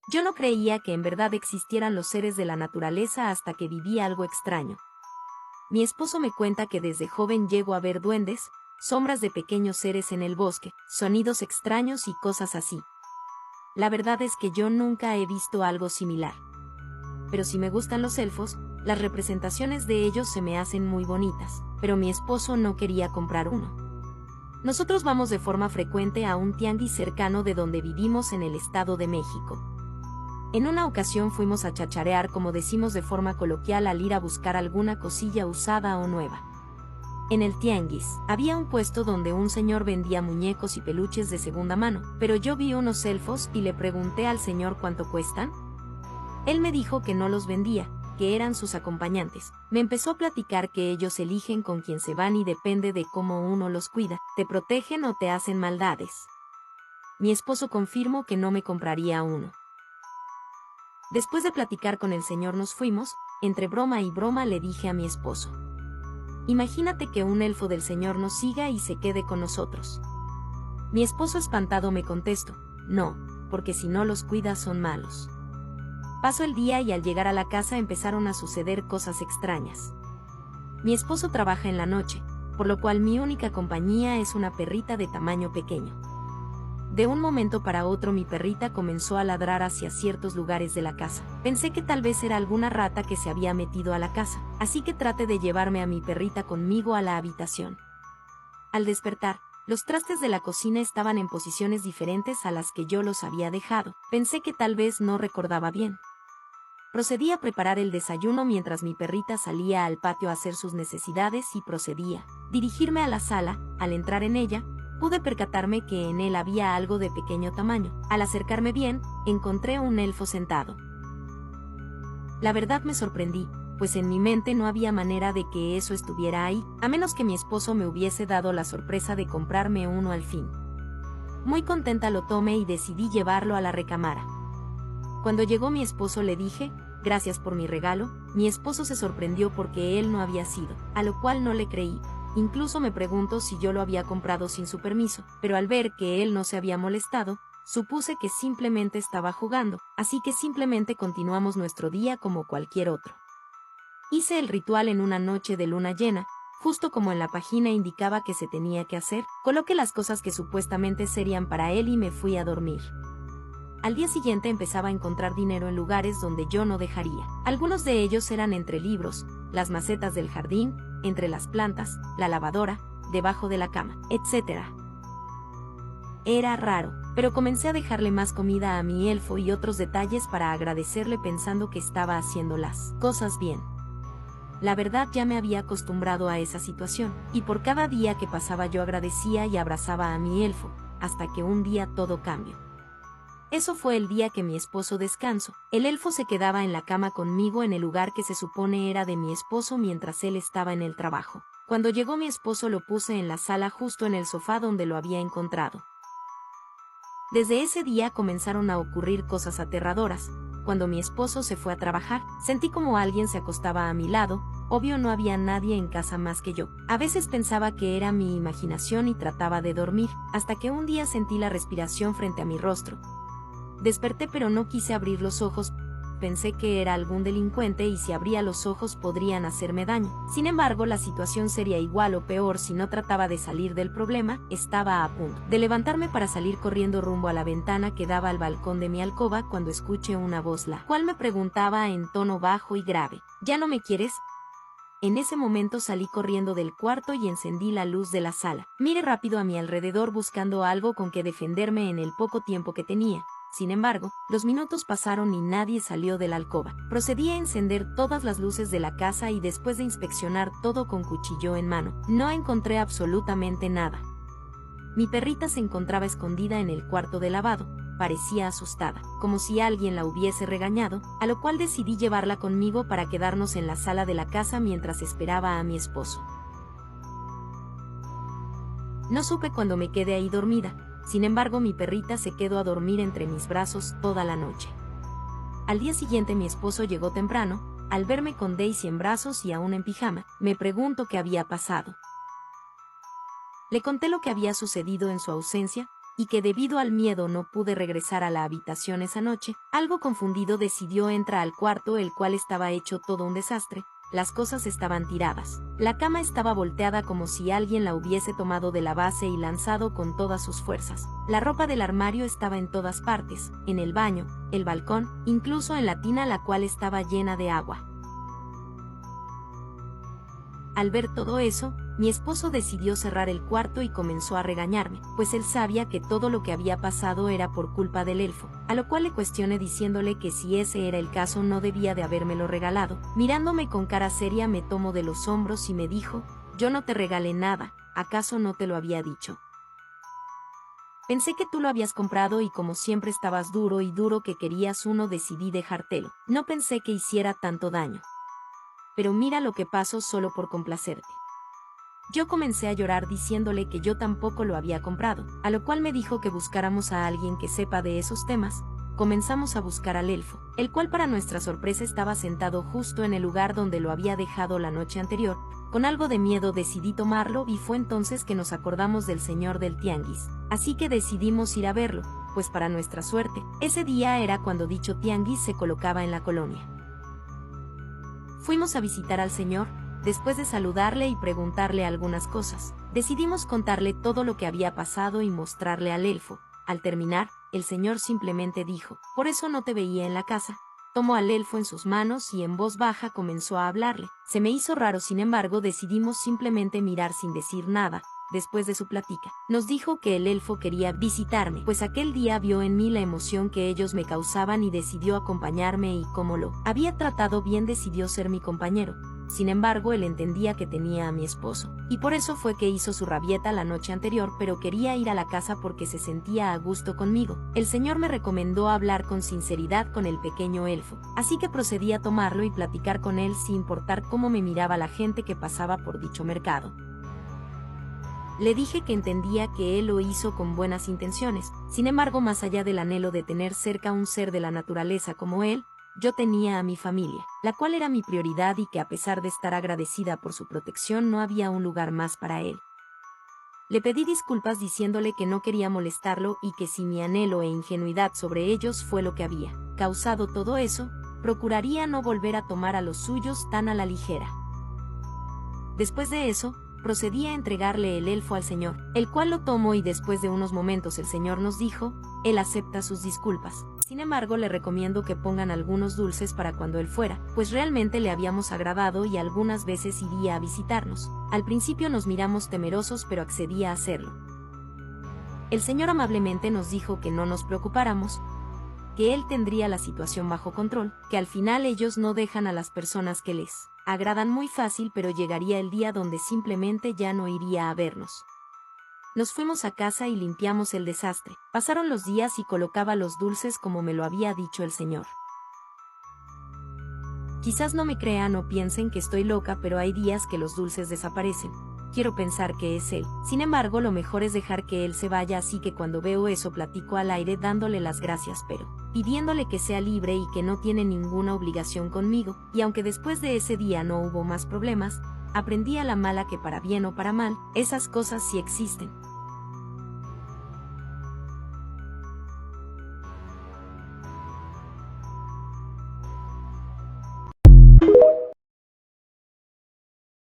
Yo no creía que en verdad existieran los seres de la naturaleza hasta que viví algo extraño. Mi esposo me cuenta que desde joven llegó a ver duendes, sombras de pequeños seres en el bosque, sonidos extraños y cosas así. La verdad es que yo nunca he visto algo similar. Pero si me gustan los elfos, las representaciones de ellos se me hacen muy bonitas, pero mi esposo no quería comprar uno. Nosotros vamos de forma frecuente a un tianguis cercano de donde vivimos en el Estado de México. En una ocasión fuimos a chacharear, como decimos de forma coloquial, al ir a buscar alguna cosilla usada o nueva. En el tianguis, había un puesto donde un señor vendía muñecos y peluches de segunda mano, pero yo vi unos elfos y le pregunté al señor cuánto cuestan. Él me dijo que no los vendía, que eran sus acompañantes. Me empezó a platicar que ellos eligen con quién se van y depende de cómo uno los cuida, te protegen o te hacen maldades. Mi esposo confirmó que no me compraría uno. Después de platicar con el señor nos fuimos. Entre broma y broma le dije a mi esposo: imagínate que un elfo del señor nos siga y se quede con nosotros. Mi esposo espantado me contestó: no, porque si no los cuidas son malos. Pasó el día y al llegar a la casa empezaron a suceder cosas extrañas. Mi esposo trabaja en la noche, por lo cual mi única compañía es una perrita de tamaño pequeño. De un momento para otro mi perrita comenzó a ladrar hacia ciertos lugares de la casa. Pensé que tal vez era alguna rata que se había metido a la casa, así que traté de llevarme a mi perrita conmigo a la habitación. Al despertar, los trastes de la cocina estaban en posiciones diferentes a las que yo los había dejado. Pensé que tal vez no recordaba bien. Procedí a preparar el desayuno mientras mi perrita salía al patio a hacer sus necesidades y procedía a dirigirme a la sala. Al entrar en ella, pude percatarme que en él había algo de pequeño tamaño. Al acercarme bien, encontré un elfo sentado. La verdad me sorprendí, pues en mi mente no había manera de que eso estuviera ahí, a menos que mi esposo me hubiese dado la sorpresa de comprarme uno al fin. Muy contenta lo tomé y decidí llevarlo a la recámara. Cuando llegó mi esposo le dije: gracias por mi regalo. Mi esposo se sorprendió porque él no había sido, a lo cual no le creí. Incluso me preguntó si yo lo había comprado sin su permiso, pero al ver que él no se había molestado, supuse que simplemente estaba jugando, así que simplemente continuamos nuestro día como cualquier otro. Hice el ritual en una noche de luna llena, justo como en la página indicaba que se tenía que hacer. Coloqué las cosas que supuestamente serían para él y me fui a dormir. Al día siguiente empezaba a encontrar dinero en lugares donde yo no dejaría. Algunos de ellos eran entre libros, las macetas del jardín, entre las plantas, la lavadora, debajo de la cama, etc. Era raro, pero comencé a dejarle más comida a mi elfo y otros detalles para agradecerle, pensando que estaba haciendo las cosas bien. La verdad, ya me había acostumbrado a esa situación, y por cada día que pasaba yo agradecía y abrazaba a mi elfo, hasta que un día todo cambió. Eso fue el día que mi esposo descansó. El elfo se quedaba en la cama conmigo en el lugar que se supone era de mi esposo mientras él estaba en el trabajo. Cuando llegó mi esposo lo puse en la sala justo en el sofá donde lo había encontrado. Desde ese día comenzaron a ocurrir cosas aterradoras. Cuando mi esposo se fue a trabajar, sentí como alguien se acostaba a mi lado. Obvio no había nadie en casa más que yo. A veces pensaba que era mi imaginación y trataba de dormir, hasta que un día sentí la respiración frente a mi rostro. Desperté pero no quise abrir los ojos, pensé que era algún delincuente y si abría los ojos podrían hacerme daño. Sin embargo, la situación sería igual o peor si no trataba de salir del problema. Estaba a punto de levantarme para salir corriendo rumbo a la ventana que daba al balcón de mi alcoba cuando escuché una voz, la cual me preguntaba en tono bajo y grave: ¿ya no me quieres? En ese momento salí corriendo del cuarto y encendí la luz de la sala. Miré rápido a mi alrededor buscando algo con que defenderme en el poco tiempo que tenía. Sin embargo, los minutos pasaron y nadie salió de la alcoba. Procedí a encender todas las luces de la casa y después de inspeccionar todo con cuchillo en mano, no encontré absolutamente nada. Mi perrita se encontraba escondida en el cuarto de lavado. Parecía asustada, como si alguien la hubiese regañado, a lo cual decidí llevarla conmigo para quedarnos en la sala de la casa mientras esperaba a mi esposo. No supe cuándo me quedé ahí dormida. Sin embargo, mi perrita se quedó a dormir entre mis brazos toda la noche. Al día siguiente mi esposo llegó temprano. Al verme con Daisy en brazos y aún en pijama, me preguntó qué había pasado. Le conté lo que había sucedido en su ausencia, y que debido al miedo no pude regresar a la habitación esa noche, algo confundido decidió entrar al cuarto, el cual estaba hecho todo un desastre. Las cosas estaban tiradas. La cama estaba volteada como si alguien la hubiese tomado de la base y lanzado con todas sus fuerzas. La ropa del armario estaba en todas partes, en el baño, el balcón, incluso en la tina, la cual estaba llena de agua. Al ver todo eso, mi esposo decidió cerrar el cuarto y comenzó a regañarme, pues él sabía que todo lo que había pasado era por culpa del elfo, a lo cual le cuestioné diciéndole que si ese era el caso no debía de habérmelo regalado. Mirándome con cara seria me tomó de los hombros y me dijo: yo no te regalé nada, ¿acaso no te lo había dicho? Pensé que tú lo habías comprado y como siempre estabas duro y duro que querías uno, decidí dejártelo. No pensé que hiciera tanto daño. Pero mira lo que pasó solo por complacerte. Yo comencé a llorar diciéndole que yo tampoco lo había comprado, a lo cual me dijo que buscáramos a alguien que sepa de esos temas. Comenzamos a buscar al elfo, el cual para nuestra sorpresa estaba sentado justo en el lugar donde lo había dejado la noche anterior. Con algo de miedo decidí tomarlo y fue entonces que nos acordamos del señor del tianguis, así que decidimos ir a verlo, pues para nuestra suerte, ese día era cuando dicho tianguis se colocaba en la colonia. Fuimos a visitar al señor. Después de saludarle y preguntarle algunas cosas, decidimos contarle todo lo que había pasado y mostrarle al elfo. Al terminar, el señor simplemente dijo: por eso no te veía en la casa. Tomó al elfo en sus manos y en voz baja comenzó a hablarle. Se me hizo raro, sin embargo decidimos simplemente mirar sin decir nada. Después de su plática, nos dijo que el elfo quería visitarme, pues aquel día vio en mí la emoción que ellos me causaban y decidió acompañarme, y como lo había tratado bien decidió ser mi compañero. Sin embargo, él entendía que tenía a mi esposo, y por eso fue que hizo su rabieta la noche anterior, pero quería ir a la casa porque se sentía a gusto conmigo. El señor me recomendó hablar con sinceridad con el pequeño elfo, así que procedí a tomarlo y platicar con él sin importar cómo me miraba la gente que pasaba por dicho mercado. Le dije que entendía que él lo hizo con buenas intenciones, sin embargo, más allá del anhelo de tener cerca un ser de la naturaleza como él, yo tenía a mi familia, la cual era mi prioridad, y que a pesar de estar agradecida por su protección no había un lugar más para él. Le pedí disculpas diciéndole que no quería molestarlo y que si mi anhelo e ingenuidad sobre ellos fue lo que había causado todo eso, procuraría no volver a tomar a los suyos tan a la ligera. Después de eso, procedí a entregarle el elfo al señor, el cual lo tomó y después de unos momentos el señor nos dijo: él acepta sus disculpas. Sin embargo, le recomiendo que pongan algunos dulces para cuando él fuera, pues realmente le habíamos agradado y algunas veces iría a visitarnos. Al principio nos miramos temerosos, pero accedí a hacerlo. El señor amablemente nos dijo que no nos preocupáramos, que él tendría la situación bajo control, que al final ellos no dejan a las personas que les agradan muy fácil, pero llegaría el día donde simplemente ya no iría a vernos. Nos fuimos a casa y limpiamos el desastre. Pasaron los días y colocaba los dulces como me lo había dicho el señor. Quizás no me crean o piensen que estoy loca, pero hay días que los dulces desaparecen. Quiero pensar que es él. Sin embargo, lo mejor es dejar que él se vaya, así que cuando veo eso platico al aire dándole las gracias, pero pidiéndole que sea libre y que no tiene ninguna obligación conmigo. Y aunque después de ese día no hubo más problemas, aprendí a la mala que para bien o para mal, esas cosas sí existen.